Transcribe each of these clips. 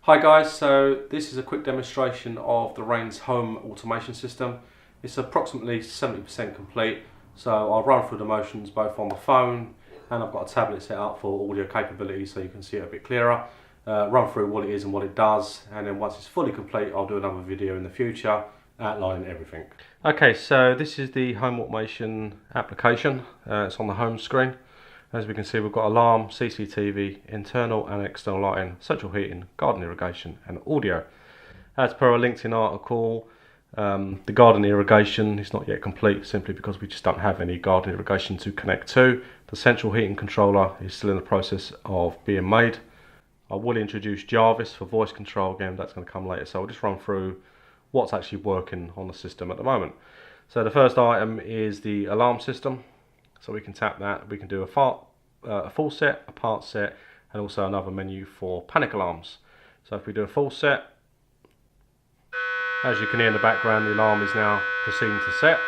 Hi guys, so this is a quick demonstration of the Rain's home automation system. It's approximately 70% complete, so I'll run through the motions both on the phone and I've got a tablet set up for audio capability so you can see it a bit clearer. Run through what it is and what it does, and then once it's fully complete I'll do another video in the future outlining everything. Okay, so this is the home automation application. It's on the home screen. As we can see, we've got alarm, CCTV, internal and external lighting, central heating, garden irrigation and audio. As per our LinkedIn article, the garden irrigation is not yet complete simply because we just don't have any garden irrigation to connect to. The central heating controller is still in the process of being made. I will introduce Jarvis for voice control again, that's going to come later, so I'll just run through what's actually working on the system at the moment. So the first item is the alarm system. So we can tap that, we can do a full set, a part set, and also another menu for panic alarms. So if we do a full set, as you can hear in the background, the alarm is now proceeding to set.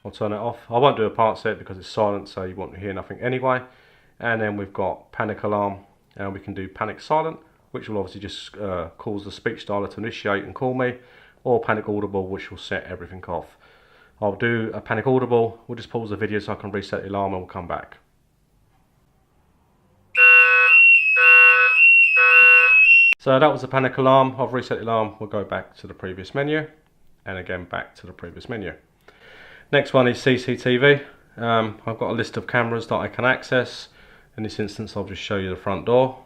I'll turn it off. I won't do a part set because it's silent, so you won't hear nothing anyway. And then we've got panic alarm, and we can do panic silent, which will obviously just cause the speech dialer to initiate and call me, or panic audible, which will set everything off. I'll do a panic audible. We'll just pause the video so I can reset the alarm and we'll come back. So that was the panic alarm. I've reset the alarm. We'll go back to the previous menu and again back to the previous menu. Next one is CCTV. I've got a list of cameras that I can access. In this instance I'll just show you the front door,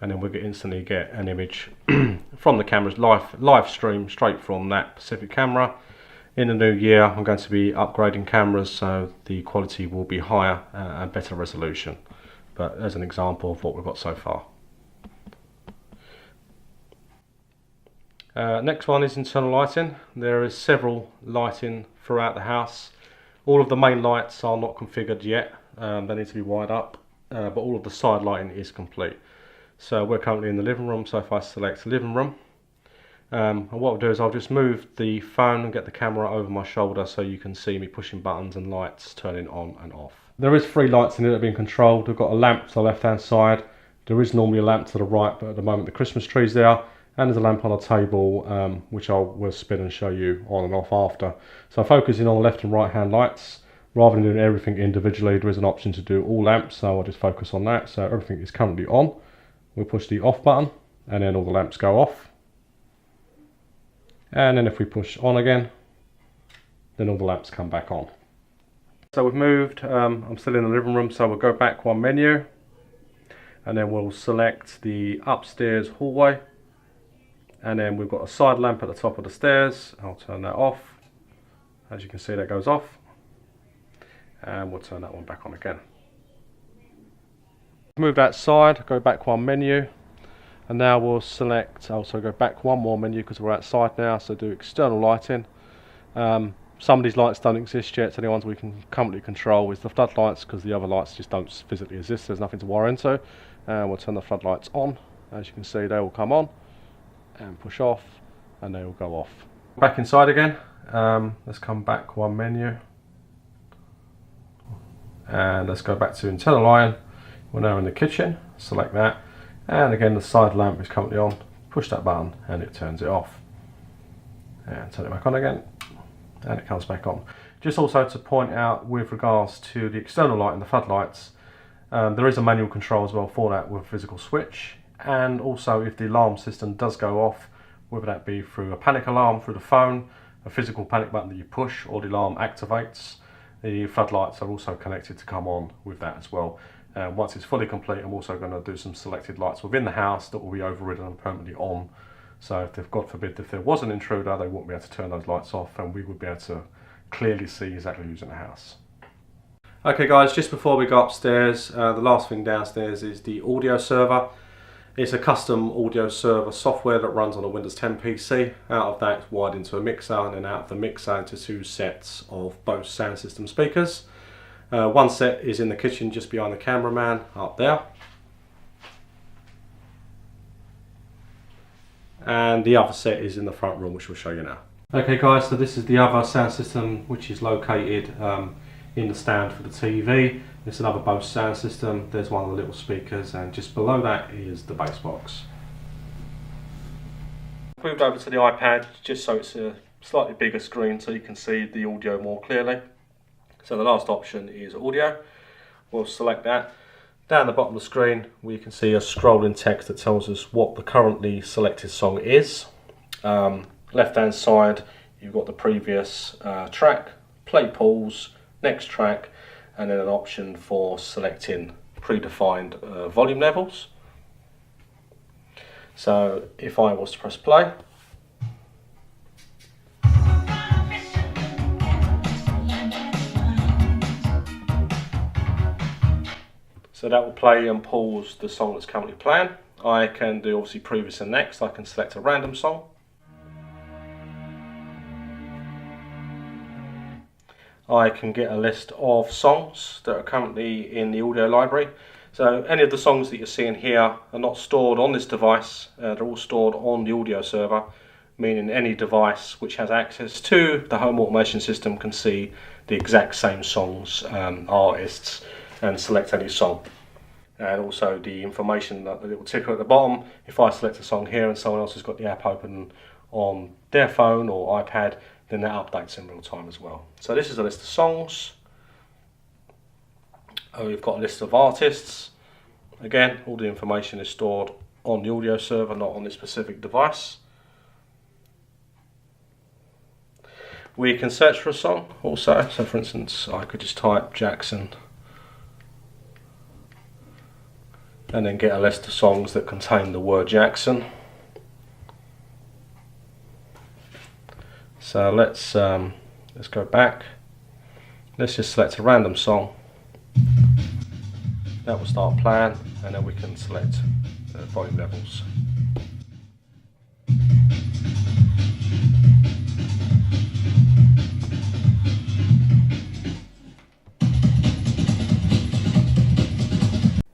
and then we'll instantly get an image from the cameras, live stream straight from that specific camera. In the new year I'm going to be upgrading cameras so the quality will be higher and better resolution, but as an example of what we've got so far. Next one is internal lighting. There is several lighting throughout the house. All of the main lights are not configured yet, they need to be wired up, but all of the side lighting is complete. So we're currently in the living room, so if I select living room, and what I'll do is I'll just move the phone and get the camera over my shoulder so you can see me pushing buttons and lights turning on and off. There is 3 lights in it that are being controlled. We've got a lamp to the left hand side. There is normally a lamp to the right, but at the moment the Christmas tree's there, and there's a lamp on a table which I will spin and show you on and off after. So focusing on the left and right hand lights, rather than doing everything individually, there is an option to do all lamps, so I'll just focus on that. So everything is currently on. We'll push the off button and then all the lamps go off. And then if we push on again, then all the lamps come back on. So we've moved, I'm still in the living room, so we'll go back one menu and then we'll select the upstairs hallway, and then we've got a side lamp at the top of the stairs. I'll turn that off. As you can see, that goes off, and we'll turn that one back on again. Move that side, go back one menu, and now we'll select, also go back one more menu because we're outside now, so do external lighting. Some of these lights don't exist yet, so the ones we can currently control is the floodlights, because the other lights just don't physically exist, there's nothing to wire into. And we'll turn the floodlights on. As you can see, they will come on and push off, and they will go off. Back inside again, let's come back one menu, and let's go back to internal lighting. We're now in the kitchen, select that. And again, the side lamp is currently on. Push that button and it turns it off. And turn it back on again, and it comes back on. Just also to point out with regards to the external light and the floodlights, there is a manual control as well for that with a physical switch. And also if the alarm system does go off, whether that be through a panic alarm through the phone, a physical panic button that you push, or the alarm activates, the floodlights are also connected to come on with that as well. Once it's fully complete, I'm also going to do some selected lights within the house that will be overridden and permanently on. So if God forbid, if there was an intruder, they wouldn't be able to turn those lights off, and we would be able to clearly see exactly who's in the house. Okay guys, just before we go upstairs, the last thing downstairs is the audio server. It's a custom audio server software that runs on a Windows 10 PC. Out of that, it's wired into a mixer, and then out of the mixer into 2 sets of both sound system speakers. One set is in the kitchen just behind the cameraman up there, and the other set is in the front room, which we'll show you now. Okay guys, so this is the other sound system which is located in the stand for the TV. It's another Bose sound system. There's one of the little speakers, and just below that is the bass box. Moved over to the iPad just so it's a slightly bigger screen so you can see the audio more clearly. So the last option is audio. We'll select that. Down the bottom of the screen we can see a scrolling text that tells us what the currently selected song is. Left hand side you've got the previous track, play pause, next track, and then an option for selecting predefined volume levels. So if I was to press play, so that will play and pause the song that's currently playing. I can do obviously previous and next. I can select a random song. I can get a list of songs that are currently in the audio library. So any of the songs that you're seeing here are not stored on this device, they're all stored on the audio server, meaning any device which has access to the home automation system can see the exact same songs, artists, and select any song. And also the information, that little ticker at the bottom, if I select a song here and someone else has got the app open on their phone or iPad, then that updates in real time as well. So this is a list of songs. We've got a list of artists. Again, all the information is stored on the audio server, not on this specific device. We can search for a song also. So for instance, I could just type Jackson and then get a list of songs that contain the word Jackson. So let's go back. Let's just select a random song. That will start playing, and then we can select volume levels.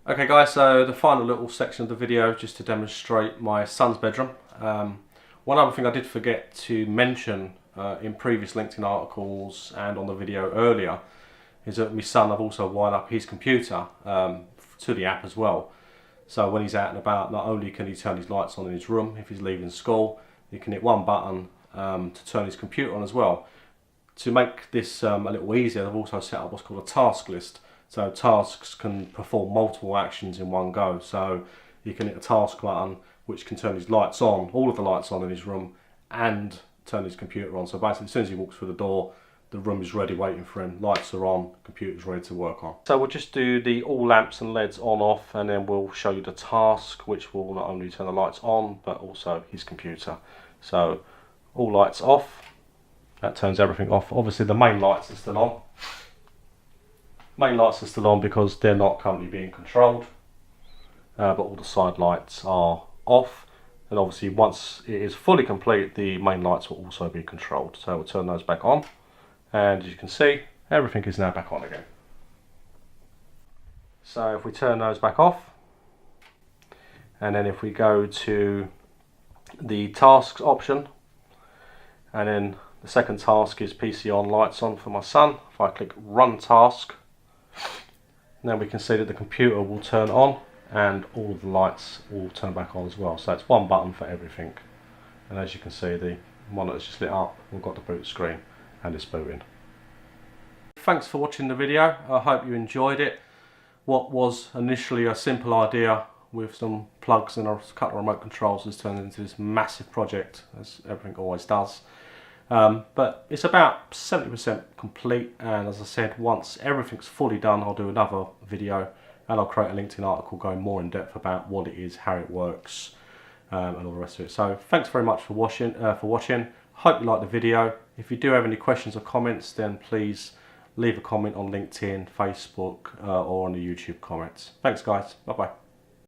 Okay guys, so the final little section of the video just to demonstrate my son's bedroom. One other thing I did forget to mention in previous LinkedIn articles and on the video earlier is that my son, I've also wired up his computer to the app as well. So when he's out and about, not only can he turn his lights on in his room if he's leaving school, he can hit one button to turn his computer on as well. To make this a little easier, I've also set up what's called a task list. So tasks can perform multiple actions in one go. So you can hit a task button which can turn his lights on, all of the lights on in his room, and turn his computer on. So basically as soon as he walks through the door, the room is ready waiting for him, lights are on, computer's ready to work on. So we'll just do the all lamps and LEDs on off, and then we'll show you the task which will not only turn the lights on but also his computer. So all lights off, that turns everything off. Obviously the main lights are still on. Main lights are still on because they're not currently being controlled, but all the side lights are off. And obviously once it is fully complete, the main lights will also be controlled. So we'll turn those back on, and as you can see, everything is now back on again. So if we turn those back off, and then if we go to the tasks option, and then the second task is PC on, lights on for my son. If I click run task, then we can see that the computer will turn on and all of the lights will turn back on as well. So it's one button for everything. And as you can see, the one that's just lit up, we've got the boot screen and it's booting. Thanks for watching the video. I hope you enjoyed it. What was initially a simple idea with some plugs and a couple of remote controls has turned into this massive project, as everything always does. But it's about 70% complete, and as I said, once everything's fully done, I'll do another video and I'll create a LinkedIn article going more in depth about what it is, how it works, and all the rest of it. So thanks very much for watching. Hope you liked the video. If you do have any questions or comments, then please leave a comment on LinkedIn, Facebook, or on the YouTube comments. Thanks guys, bye bye.